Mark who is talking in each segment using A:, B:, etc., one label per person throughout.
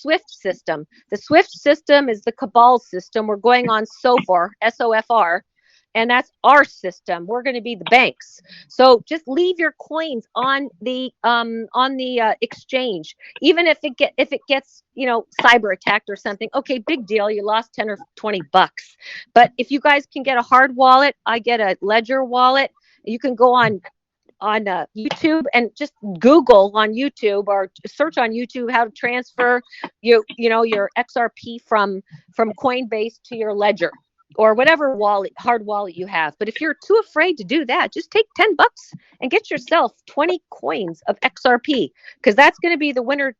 A: SWIFT system. The SWIFT system is the cabal system. We're going on SOFR, SOFR, and that's our system. We're going to be the banks. So just leave your coins on the exchange, even if it gets cyber attacked or something. Okay, big deal. You lost 10 or 20 bucks. But if you guys can get a hard wallet, I get a Ledger wallet. You can go on YouTube and just Google on YouTube or search on YouTube how to transfer your XRP from Coinbase to your Ledger or whatever hard wallet you have. But if you're too afraid to do that, just take 10 bucks and get yourself 20 coins of XRP, because that's going to be the winner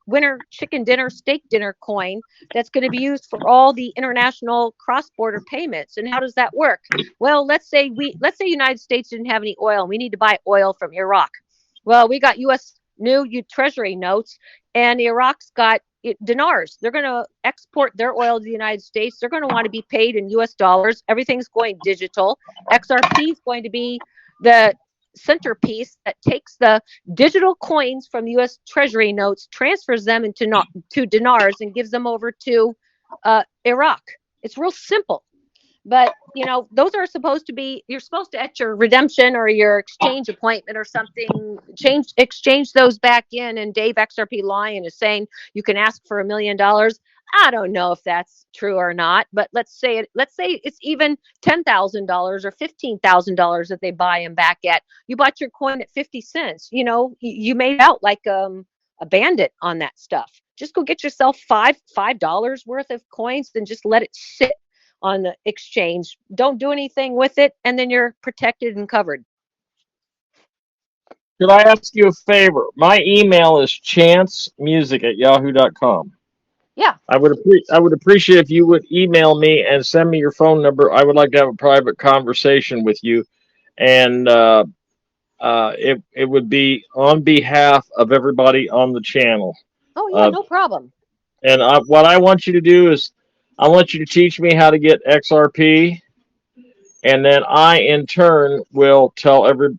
A: chicken dinner, steak dinner coin that's going to be used for all the international cross-border payments. And how does that work? Well, let's say United States didn't have any oil and we need to buy oil from Iraq. Well, we got U.S. new Treasury notes, and Iraq's got dinars. They're going to export their oil to the United States. They're going to want to be paid in US dollars. Everything's going digital. XRP is going to be the centerpiece that takes the digital coins from US Treasury notes, transfers them to dinars, and gives them over to Iraq. It's real simple. But, those are you're supposed to, at your redemption or your exchange appointment or something, exchange those back in. And Dave XRP Lion is saying you can ask for $1 million. I don't know if that's true or not, but let's say it's even $10,000 or $15,000 that they buy him back at. You bought your coin at 50 cents. You made out like a bandit on that stuff. Just go get yourself $5 worth of coins and just let it sit on the exchange. Don't do anything with it, and then you're protected and covered.
B: Could I ask you a favor? My email is chancemusic@yahoo.com.
A: Yeah.
B: I would appreciate if you would email me and send me your phone number. I would like to have a private conversation with you, and it would be on behalf of everybody on the channel.
A: Oh yeah, no problem.
B: And what I want you to do is, I want you to teach me how to get XRP, and then I, in turn, will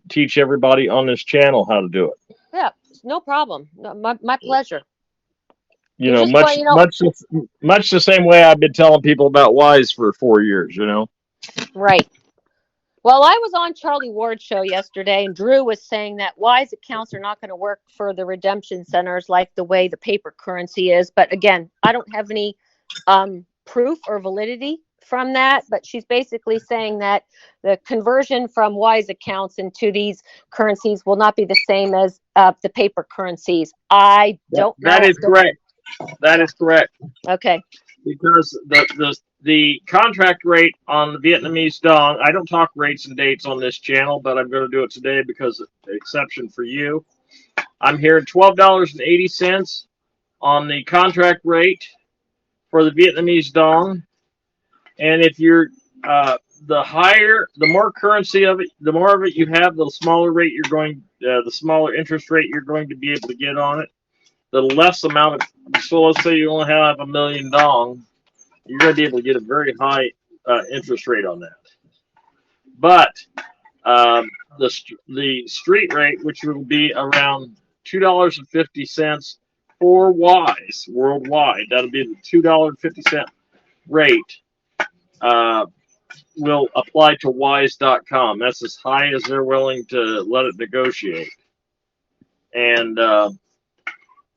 B: teach everybody on this channel how to do it.
A: Yeah, no problem. My pleasure.
B: Much the same way I've been telling people about Wise for 4 years.
A: Right. Well, I was on Charlie Ward's show yesterday, and Drew was saying that Wise accounts are not going to work for the redemption centers like the way the paper currency is. But again, I don't have any proof or validity from that, but she's basically saying that the conversion from Wise accounts into these currencies will not be the same as the paper currencies. I don't know.
B: That is correct. That is correct.
A: Okay.
B: Because the contract rate on the Vietnamese dong, I don't talk rates and dates on this channel, but I'm going to do it today because of the exception for you. I'm hearing $12.80 on the contract rate for the Vietnamese dong, and if you're the more currency of it, the more of it you have, the smaller interest rate you're going to be able to get on it. The less amount of, so let's say you only have 1 million dong, you're going to be able to get a very high interest rate on that. But the street rate, which will be around $2.50 for Wise worldwide, that'll be the $2.50 rate, will apply to Wise.com. That's as high as they're willing to let it negotiate. And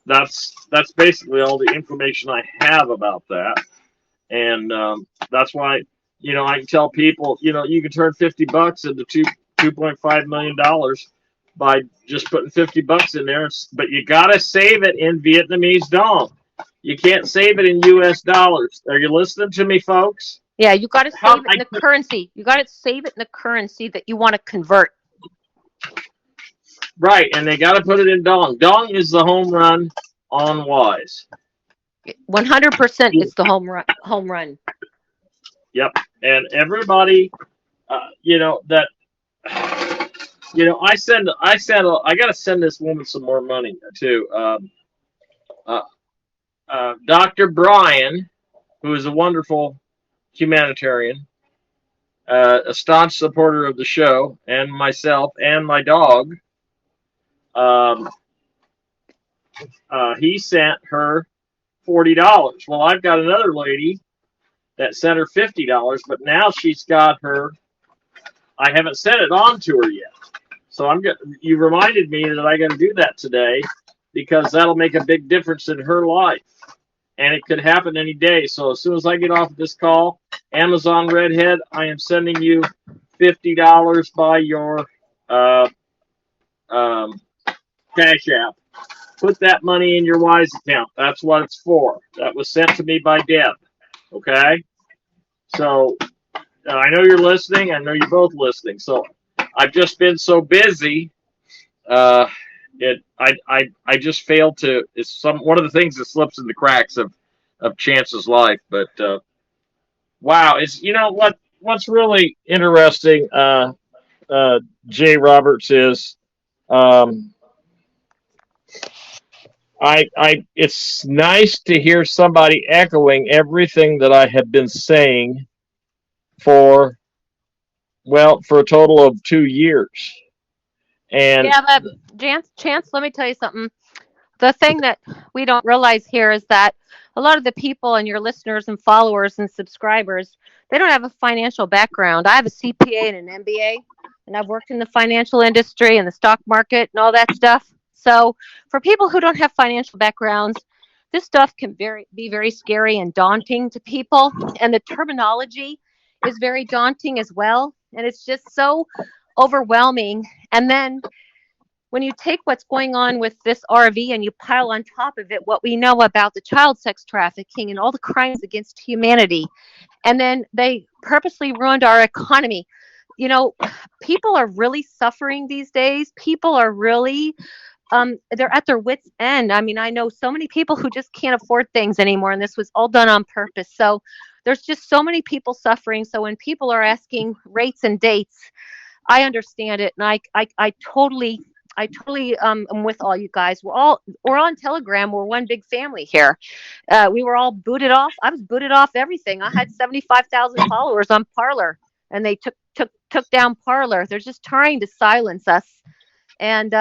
B: that's basically all the information I have about that. And that's why, I can tell people, you can turn 50 bucks into $2.5 million by just putting 50 bucks in there, but you got to save it in Vietnamese dong. You can't save it in US dollars. Are you listening to me, folks?
A: Yeah, you got to save it in the currency. You got to save it in the currency that you want to convert.
B: Right, and they got to put it in dong. Dong is the home run on Wise.
A: 100% it's the home run.
B: Yep, and everybody, I got to send this woman some more money too. Dr. Brian, who is a wonderful humanitarian, a staunch supporter of the show, and myself and my dog, he sent her $40. Well, I've got another lady that sent her $50, but now she's got her. I haven't sent it on to her yet. So you reminded me that I got to do that today because that'll make a big difference in her life. And it could happen any day. So as soon as I get off this call, Amazon Redhead, I am sending you $50 by your Cash App. Put that money in your Wise account. That's what it's for. That was sent to me by Deb. Okay? So I know you're listening. I know you're both listening. So I've just been so busy. I just failed to. It's one of the things that slips in the cracks of Chance's life. But wow, it's what's really interesting. Jay Roberts is. It's nice to hear somebody echoing everything that I have been saying for a total of 2 years. And
A: yeah, but Chance, let me tell you something. The thing that we don't realize here is that a lot of the people and your listeners and followers and subscribers, they don't have a financial background. I have a CPA and an MBA, and I've worked in the financial industry and the stock market and all that stuff. So for people who don't have financial backgrounds, this stuff can be very scary and daunting to people. And the terminology is very daunting as well. And it's just so overwhelming. And then when you take what's going on with this RV and you pile on top of it what we know about the child sex trafficking and all the crimes against humanity, and then they purposely ruined our economy. People are really suffering these days. People are really they're at their wits' end. I mean, I know so many people who just can't afford things anymore, and this was all done on purpose. So there's just so many people suffering. So when people are asking rates and dates, I understand it, and I totally am with all you guys. We're on Telegram. We're one big family here. We were all booted off. I was booted off everything. I had 75,000 followers on Parler, and they took down Parler. They're just trying to silence us. And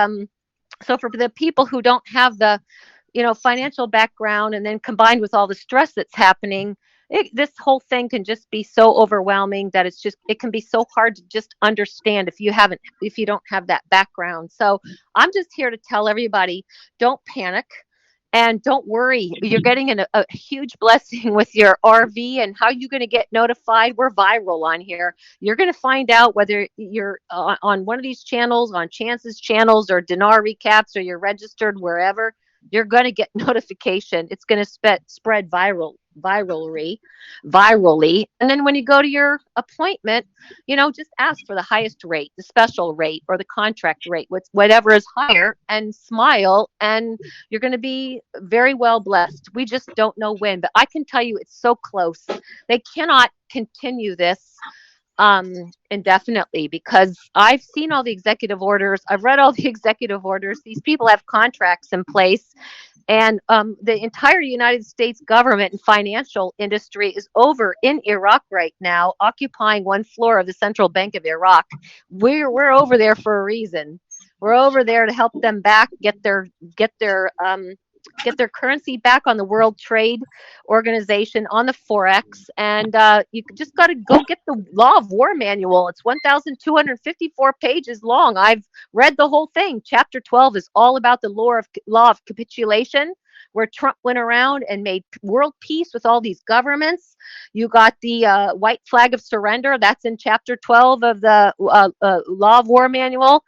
A: so for the people who don't have the financial background, and then combined with all the stress that's happening, this whole thing can just be so overwhelming that it can be so hard to just understand if you don't have that background. So I'm just here to tell everybody, don't panic and don't worry. You're getting a huge blessing with your RV. And how you going to get notified? We're viral on here. You're going to find out whether you're on one of these channels, on Chance's channels, or Dinar Recaps, or you're registered wherever. You're going to get notification. It's going to spread virally. And then when you go to your appointment, just ask for the highest rate, the special rate, or the contract rate, whatever is higher, and smile, and you're going to be very well blessed. We just don't know when, but I can tell you it's so close. They cannot continue this indefinitely, because I've seen all the executive orders. I've read all the executive orders. These people have contracts in place, and the entire United States government and financial industry is over in Iraq right now, occupying one floor of the Central Bank of Iraq. We're over there for a reason. We're over there to help them back get their currency back on the World Trade Organization, on the Forex. And you just got to go get the Law of War manual. It's 1,254 pages long. I've read the whole thing. Chapter 12 is all about the law of capitulation, where Trump went around and made world peace with all these governments. You got the white flag of surrender. That's in chapter 12 of the Law of War manual.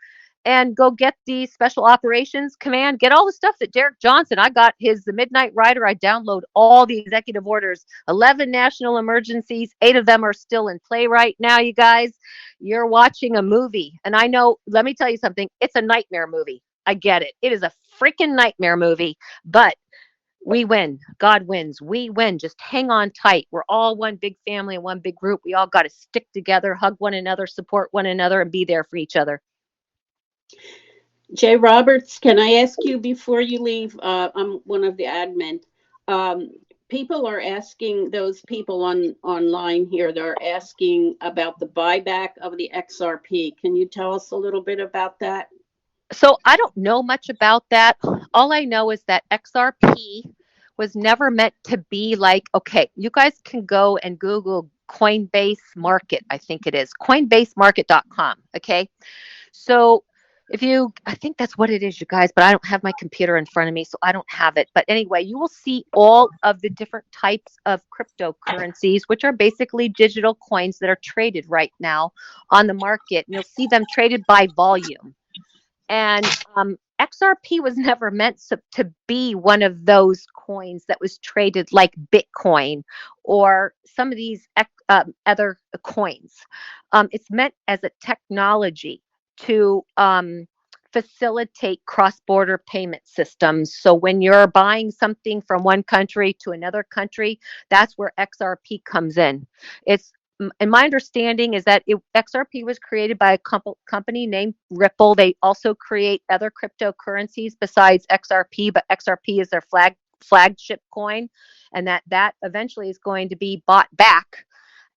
A: And go get the Special Operations Command. Get all the stuff that Derek Johnson, I got the Midnight Rider. I download all the executive orders, 11 national emergencies. 8 of them are still in play right now, you guys. You're watching a movie. And I know, let me tell you something. It's a nightmare movie. I get it. It is a freaking nightmare movie. But we win. God wins. We win. Just hang on tight. We're all one big family and one big group. We all got to stick together, hug one another, support one another, and be there for each other.
C: Jay Roberts, can I ask you before you leave? I'm one of the admin. People are asking, those people online here, they're asking about the buyback of the XRP. Can you tell us a little bit about that?
A: So I don't know much about that. All I know is that XRP was never meant to be like, okay, you guys can go and Google Coinbase Market, I think it is, coinbasemarket.com. Okay. So I think that's what it is, you guys, but I don't have my computer in front of me, so I don't have it. But anyway, you will see all of the different types of cryptocurrencies, which are basically digital coins that are traded right now on the market. And you'll see them traded by volume. And XRP was never meant to be one of those coins that was traded like Bitcoin or some of these other coins. It's meant as a technology to facilitate cross-border payment systems. So when you're buying something from one country to another country, that's where XRP comes in. And my understanding is that XRP was created by a company named Ripple. They also create other cryptocurrencies besides XRP, but XRP is their flagship coin, and that eventually is going to be bought back.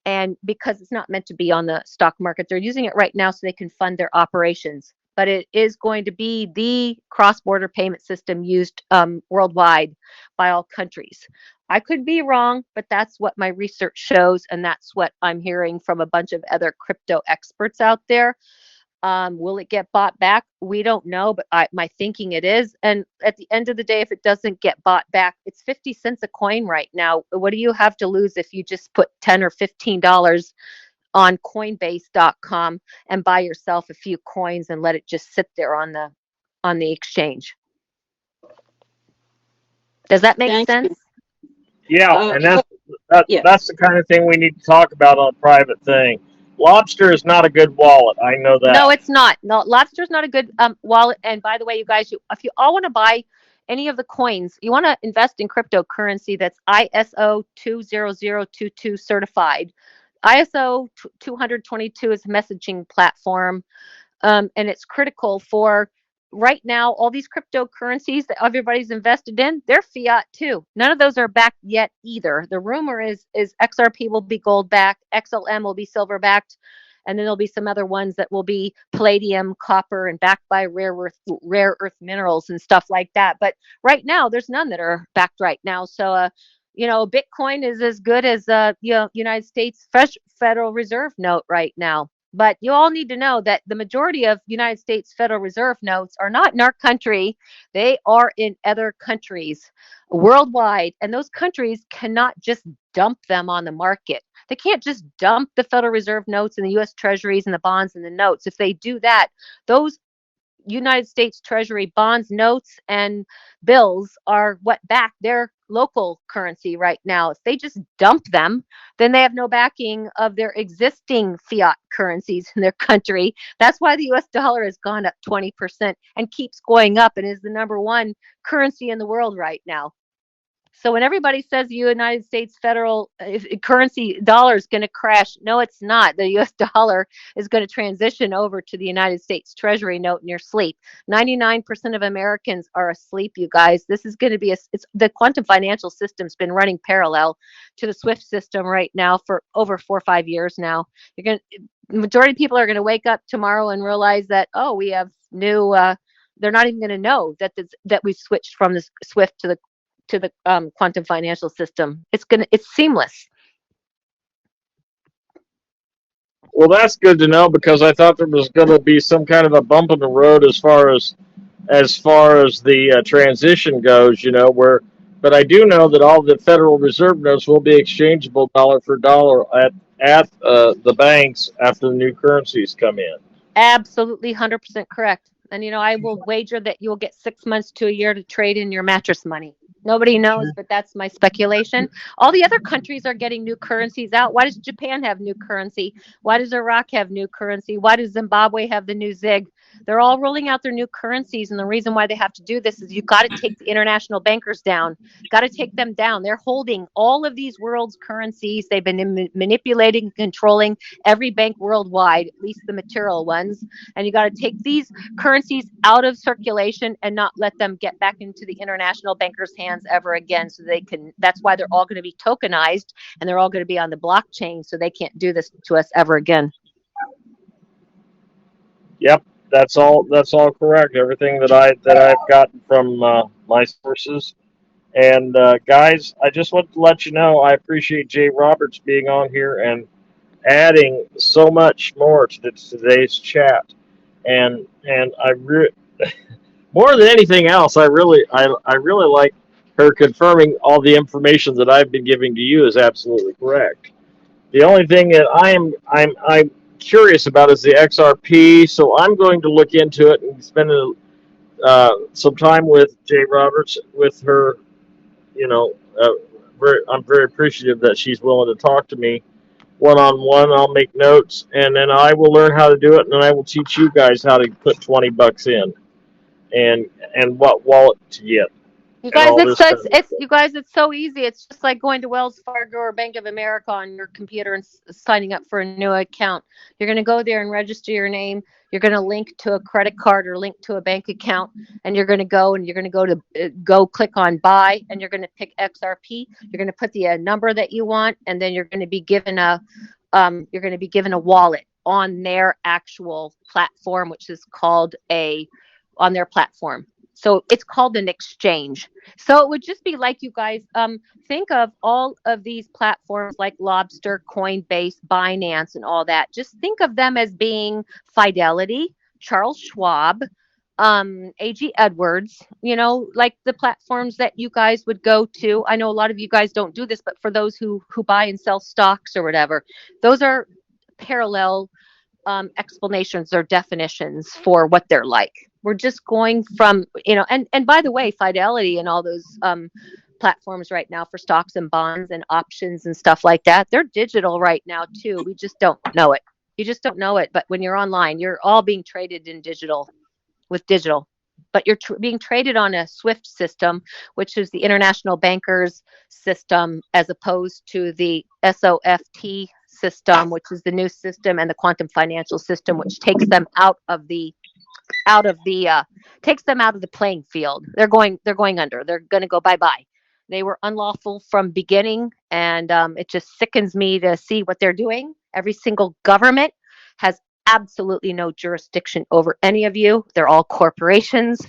A: And because it's not meant to be on the stock market, they're using it right now so they can fund their operations. But it is going to be the cross-border payment system used worldwide by all countries. I could be wrong, but that's what my research shows, and that's what I'm hearing from a bunch of other crypto experts out there. Will it get bought back? We don't know, but my thinking it is. And at the end of the day, if it doesn't get bought back, it's 50 cents a coin right now. What do you have to lose if you just put $10 or $15 on Coinbase.com and buy yourself a few coins and let it just sit there on the exchange? Does that make sense?
B: Yeah, and
C: yeah.
B: that's the kind of thing we need to talk about on a private thing. Lobster is not a good wallet. I know that.
A: No, it's not. No, Lobster's not a good wallet. And by the way, you guys, if you all want to buy any of the coins, you want to invest in cryptocurrency that's ISO 20022 certified. ISO 222 is a messaging platform, and it's critical for right now. All these cryptocurrencies that everybody's invested in, they're fiat too. None of those are backed yet either. The rumor is XRP will be gold backed, XLM will be silver backed, and then there'll be some other ones that will be palladium, copper, and backed by rare earth minerals and stuff like that. But right now, there's none that are backed right now. So, Bitcoin is as good as United States Federal Reserve note right now. But you all need to know that the majority of United States Federal Reserve notes are not in our country. They are in other countries worldwide. And those countries cannot just dump them on the market. They can't just dump the Federal Reserve notes and the U.S. Treasuries and the bonds and the notes. If they do that, those United States Treasury bonds, notes, and bills are what back their local currency right now. If they just dump them, then they have no backing of their existing fiat currencies in their country. That's why the US dollar has gone up 20% and keeps going up and is the number one currency in the world right now. So when everybody says the United States federal currency dollar is going to crash, no, it's not. The U.S. dollar is going to transition over to the United States Treasury note in your sleep. 99% of Americans are asleep, you guys. This is going to be the quantum financial system's been running parallel to the SWIFT system right now for over 4 or 5 years now. The majority of people are going to wake up tomorrow and realize that, oh, we have new. They're not even going to know that we've switched from the SWIFT to the quantum financial system. It's seamless.
B: Well, that's good to know because I thought there was going to be some kind of a bump in the road as far as the transition goes. But I do know that all the Federal Reserve notes will be exchangeable dollar for dollar at the banks after the new currencies come in.
A: Absolutely, 100% correct. And I will wager that you'll get 6 months to a year to trade in your mattress money. Nobody knows, but that's my speculation. All the other countries are getting new currencies out. Why does Japan have new currency? Why does Iraq have new currency? Why does Zimbabwe have the new ZIG? They're all rolling out their new currencies. And the reason why they have to do this is you've got to take the international bankers down. Got to take them down. They're holding all of these world's currencies. They've been manipulating and controlling every bank worldwide, at least the material ones. And you got to take these currencies out of circulation and not let them get back into the international bankers' hands ever again. So that's why they're all going to be tokenized and they're all going to be on the blockchain. So they can't do this to us ever again.
B: Yep. That's all correct. Everything that I've gotten from my sources And guys, I just want to let you know I appreciate Jay Roberts being on here and adding so much more to today's chat. And more than anything else, I really like her confirming all the information that I've been giving to you is absolutely correct. The only thing that I'm curious about is the XRP, so I'm going to look into it and spend some time with Jay Roberts with her. You know, I'm very appreciative that she's willing to talk to me one on one. I'll make notes, and then I will learn how to do it, and then I will teach you guys how to put $20 in, and what wallet to get,
A: You
B: and
A: guys,
B: all this kind of
A: it's you guys, it's so easy. It's just like going to Wells Fargo or Bank of America on your computer and signing up for a new account. You're going to go there and register your name. You're going to link to a credit card or link to a bank account, and you're going to go to go click on buy, and you're going to pick XRP. You're going to put the number that you want, and then you're going to be given a wallet on their actual platform, which is called on their platform. So it's called an exchange. So it would just be like you guys think of all of these platforms like Lobster, Coinbase, Binance, and all that. Just think of them as being Fidelity, Charles Schwab, AG Edwards, like the platforms that you guys would go to. I know a lot of you guys don't do this, but for those who buy and sell stocks or whatever, those are parallel explanations or definitions for what they're like. We're just going from, and by the way, Fidelity and all those platforms right now for stocks and bonds and options and stuff like that, they're digital right now too. We just don't know it. You just don't know it. But when you're online, you're all being traded in digital with digital. But you're being traded on a SWIFT system, which is the International Bankers System, as opposed to the SOFT system, which is the new system, and the quantum financial system, which takes them out of the playing field. They're going under. They're going to go bye-bye. They were unlawful from beginning, and it just sickens me to see what they're doing. Every single government has absolutely no jurisdiction over any of you. They're all corporations,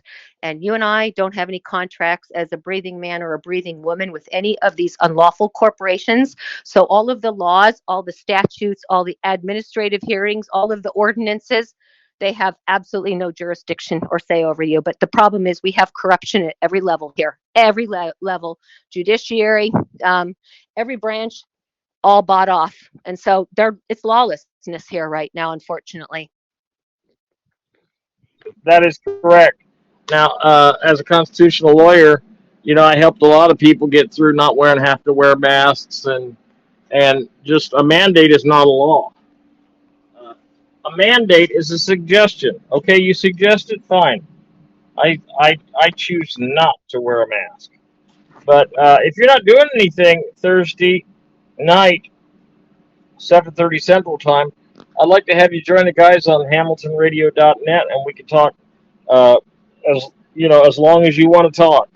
A: and you and I don't have any contracts as a breathing man or a breathing woman with any of these unlawful corporations. So all of the laws, all the statutes, all the administrative hearings, all of the ordinances, they have absolutely no jurisdiction or say over you. But the problem is we have corruption at every level here, every level, judiciary, every branch, all bought off. And so it's lawlessness here right now, unfortunately.
B: That is correct. Now, as a constitutional lawyer, I helped a lot of people get through not have to wear masks, and just a mandate is not a law. A mandate is a suggestion. Okay, you suggest it, fine. I choose not to wear a mask. But if you're not doing anything Thursday night, 7:30 Central Time, I'd like to have you join the guys on HamiltonRadio.net, and we can talk as long as you want to talk.